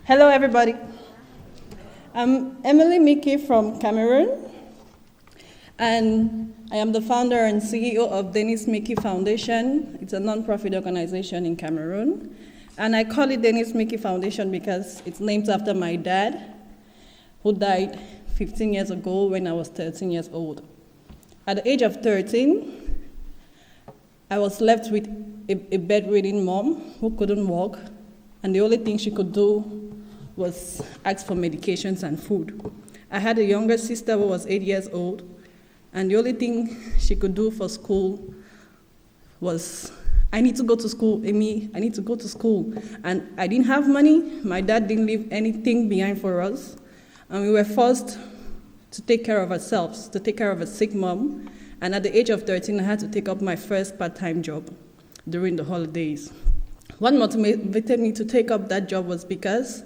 Hello, everybody. I'm Emily Miki from Cameroon, and I am the founder and CEO of Dennis Miki Foundation. It's a non-profit organization in Cameroon, and I call it Dennis Miki Foundation because it's named after my dad, who died 15 years ago when I was 13 years old. At the age of 13, I was left with a bedridden mom who couldn't walk, and the only thing she could do was ask for medications and food. I had a younger sister who was 8 years old, and the only thing she could do for school was, I need to go to school, Amy, I need to go to school. And I didn't have money, my dad didn't leave anything behind for us, and we were forced to take care of ourselves, to take care of a sick mom. And at the age of 13, I had to take up my first part-time job during the holidays. What motivated me to take up that job was because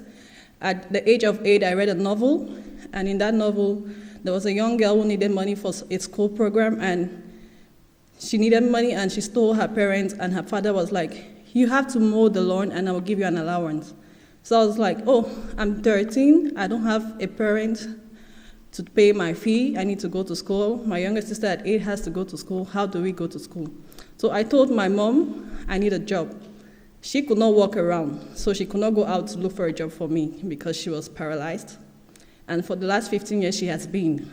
at the age of 8, I read a novel, and in that novel, there was a young girl who needed money for a school program, and she needed money, and she told her parents, and her father was like, you have to mow the lawn, and I will give you an allowance. So I was like, oh, I'm 13, I don't have a parent to pay my fee, I need to go to school. My younger sister at 8 has to go to school. How do we go to school? So I told my mom, I need a job. She could not walk around, so she could not go out to look for a job for me because she was paralyzed. And for the last 15 years, she has been.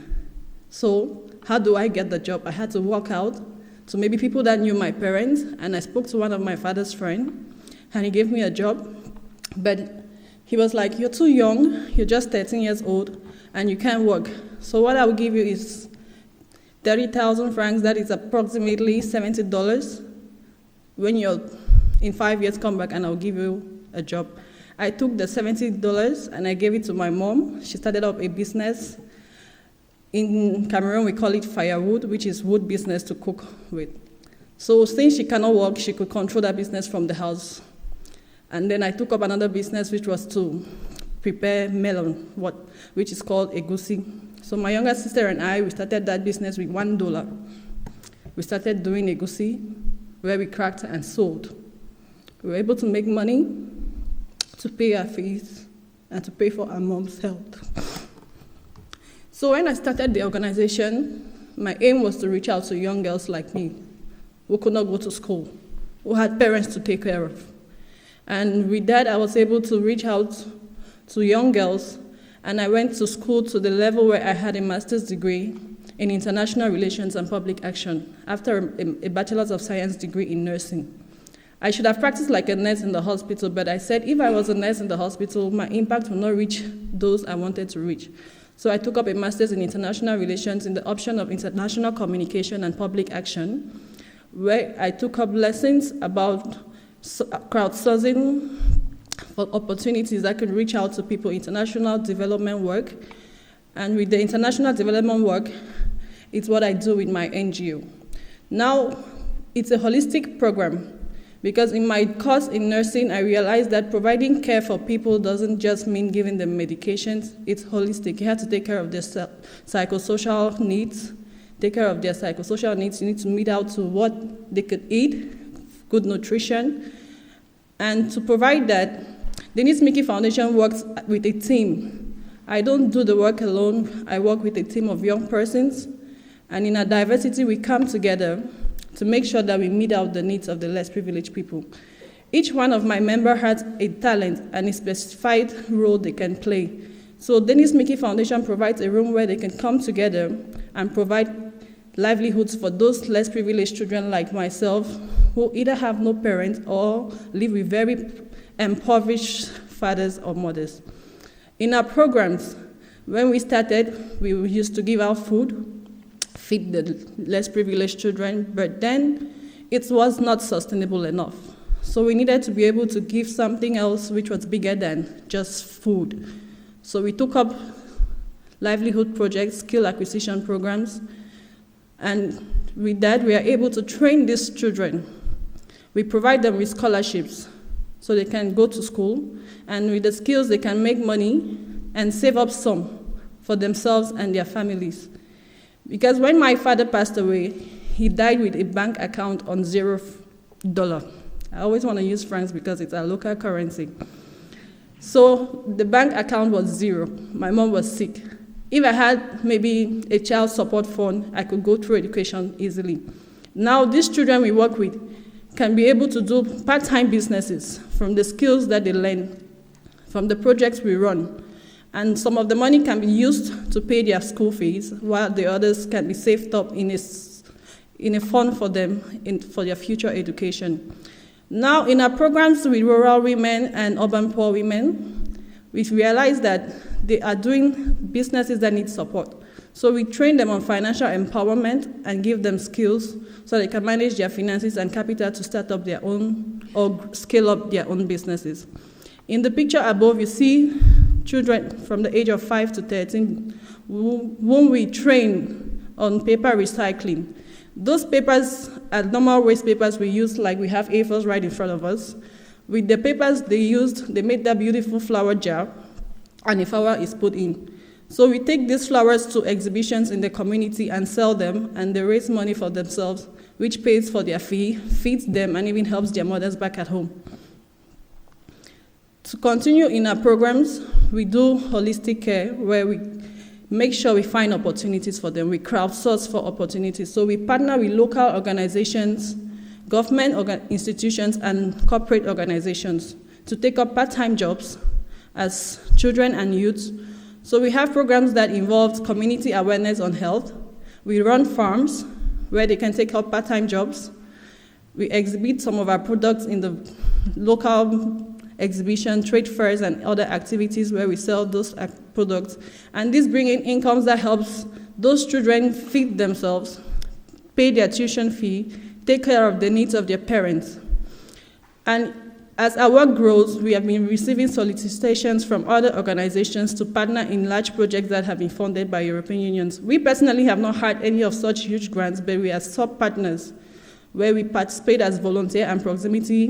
So how do I get the job? I had to walk out to maybe people that knew my parents, and I spoke to one of my father's friends, and he gave me a job. But he was like, you're too young, you're just 13 years old, and you can't work. So what I will give you is 30,000 francs, that is approximately $70. When you're in 5 years, come back and I'll give you a job. I took the $70 and I gave it to my mom. She started up a business. In Cameroon, we call it firewood, which is wood business to cook with. So since she cannot work, she could control that business from the house. And then I took up another business, which was to prepare melon, which is called egusi. So my younger sister and I, we started that business with $1. We started doing egusi, where we cracked and sold. We were able to make money to pay our fees and to pay for our mom's health. So when I started the organization, my aim was to reach out to young girls like me who could not go to school, who had parents to take care of. And with that, I was able to reach out to young girls, and I went to school to the level where I had a master's degree in international relations and public action after a bachelor's of science degree in nursing. I should have practiced like a nurse in the hospital, but I said if I was a nurse in the hospital, my impact would not reach those I wanted to reach. So I took up a master's in international relations in the option of international communication and public action, where I took up lessons about crowdsourcing for opportunities that could reach out to people, international development work. And with the international development work, it's what I do with my NGO. Now, it's a holistic program, because in my course in nursing, I realized that providing care for people doesn't just mean giving them medications, it's holistic. You have to take care of their psychosocial needs. Take care of their psychosocial needs. You need to meet out to what they could eat, good nutrition. And to provide that, the Dennis Miki Foundation works with a team. I don't do the work alone. I work with a team of young persons. And in our diversity, we come together to make sure that we meet out the needs of the less privileged people. Each one of my members has a talent and a specified role they can play. So Dennis Miki Foundation provides a room where they can come together and provide livelihoods for those less privileged children like myself, who either have no parents or live with very impoverished fathers or mothers. In our programs, when we started, we used to give out food, feed the less privileged children, but then it was not sustainable enough. So we needed to be able to give something else which was bigger than just food. So we took up livelihood projects, skill acquisition programs, and with that we are able to train these children. We provide them with scholarships so they can go to school, and with the skills they can make money and save up some for themselves and their families. Because when my father passed away, he died with a bank account on $0. I always want to use francs because it's our local currency. So the bank account was 0. My mom was sick. If I had maybe a child support fund, I could go through education easily. Now these children we work with can be able to do part-time businesses from the skills that they learn, from the projects we run. And some of the money can be used to pay their school fees, while the others can be saved up in a fund for them for their future education. Now, in our programs with rural women and urban poor women, we've realized that they are doing businesses that need support. So we train them on financial empowerment and give them skills so they can manage their finances and capital to start up their own or scale up their own businesses. In the picture above, you see children from the age of 5 to 13 whom we train on paper recycling. Those papers are normal waste papers we use, like we have A4s right in front of us. With the papers they used, they made that beautiful flower jar, and a flower is put in. So we take these flowers to exhibitions in the community and sell them, and they raise money for themselves, which pays for their fee, feeds them, and even helps their mothers back at home. To continue in our programs, we do holistic care, where we make sure we find opportunities for them. We crowdsource for opportunities. So we partner with local organizations, government institutions, and corporate organizations to take up part-time jobs as children and youth. So we have programs that involve community awareness on health. We run farms where they can take up part-time jobs. We exhibit some of our products in the local exhibition, trade fairs, and other activities where we sell those products. And this brings in incomes that helps those children feed themselves, pay their tuition fee, take care of the needs of their parents. And as our work grows, we have been receiving solicitations from other organizations to partner in large projects that have been funded by European unions. We personally have not had any of such huge grants, but we are sub-partners where we participate as volunteer and proximity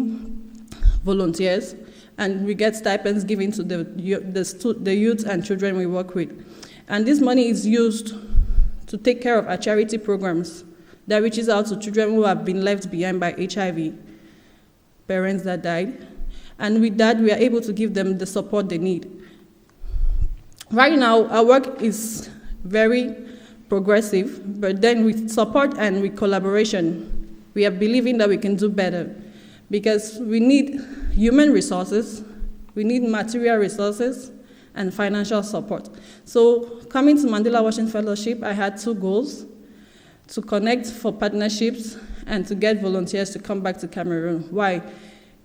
volunteers, and we get stipends given to the youth and children we work with. And this money is used to take care of our charity programs that reaches out to children who have been left behind by HIV, parents that died. And with that, we are able to give them the support they need. Right now, our work is very progressive, but then with support and with collaboration, we are believing that we can do better, because we need human resources, we need material resources, and financial support. So coming to Mandela Washington Fellowship, I had 2 goals: to connect for partnerships and to get volunteers to come back to Cameroon. Why?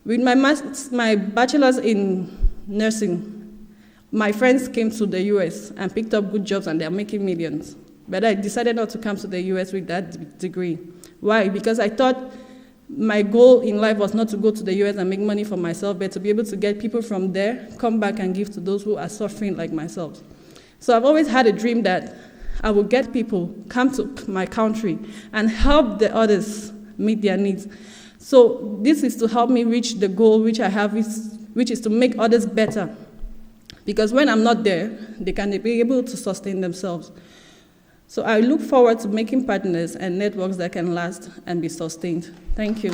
With my bachelor's in nursing, my friends came to the US and picked up good jobs, and they're making millions. But I decided not to come to the US with that degree. Why? Because I thought my goal in life was not to go to the US and make money for myself, but to be able to get people from there, come back and give to those who are suffering like myself. So I've always had a dream that I would get people come to my country and help the others meet their needs. So this is to help me reach the goal which I have, which is to make others better. Because when I'm not there, they can be able to sustain themselves. So I look forward to making partners and networks that can last and be sustained. Thank you.